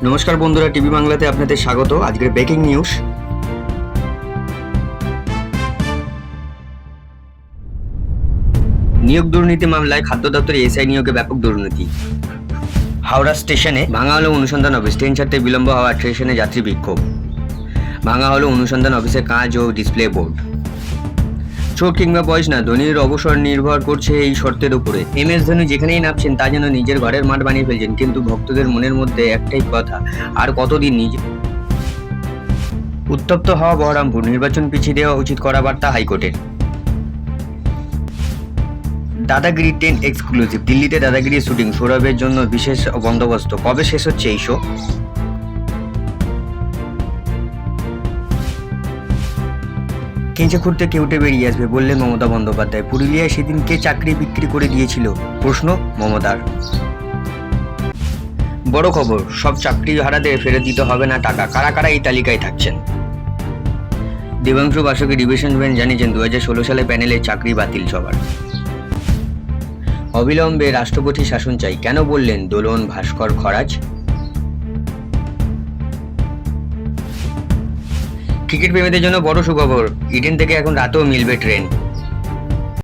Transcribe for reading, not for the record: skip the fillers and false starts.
নমস্কার বন্ধুরা, টিভি বাংলাতে আপনাদের স্বাগত। আজকের ব্রেকিং নিউজ। নিয়োগ দুর্নীতি মামলায় খাদ্য দপ্তরে এসআই নিয়োগে ব্যাপক দুর্নীতি। হাওড়া স্টেশনে ভাঙা হলো অনুসন্ধান অফিস। ট্রেন ছাড়তে বিলম্ব হওয়া স্টেশনে যাত্রী বিক্ষোভ। ভাঙা হলো অনুসন্ধান অফিসের কাঁচ ও ডিসপ্লে বোর্ড। চোর কিংবা বয়স না, ধোনির অবসর নির্ভর করছে এই শর্তের উপরে। MS ধোনি যেখানেই নামছেন তা যেন নিজের ঘরের মাঠ বানিয়ে ফেলছেন, কিন্তু ভক্তদের মনের মধ্যে একটাই কথা, আর কতদিন নিজে। উত্তপ্ত হওয়া বহরমপুর, নির্বাচন পিছিয়ে দেওয়া উচিত করা বার্তা হাইকোর্টের। দাদাগিরি 10 এক্সক্লুসিভ। দিল্লিতে দাদাগিরির শুটিং, সৌরভের জন্য বিশেষ বন্দোবস্ত। কবে শেষ হচ্ছে এই শো? কেঁচে খুঁড়তে কেউটে বেরিয়ে আসবে বললেন মমতা বন্দ্যোপাধ্যায়। পুরুলিয়ায় সেদিন কে চাকরি বিক্রি করে দিয়েছিল, প্রশ্ন মমতার। বড় খবর, সব চাকরিহারাদের ফেরত দিতে হবে না টাকা। কারা কারা এই তালিকায় থাকছেন? দেবাংশু বাসুকে ডিভিশন বেঞ্চ জানিয়েছেন 2016 সালে প্যানেলের চাকরি বাতিল সবার। অবিলম্বে রাষ্ট্রপতি শাসন চাই, কেন বললেন দোলন ভাস্কর খরাজ। ক্রিকেট প্রেমীদের জন্য বড় সুখবর, ইডেন থেকে এখন রাতেও মিলবে ট্রেন।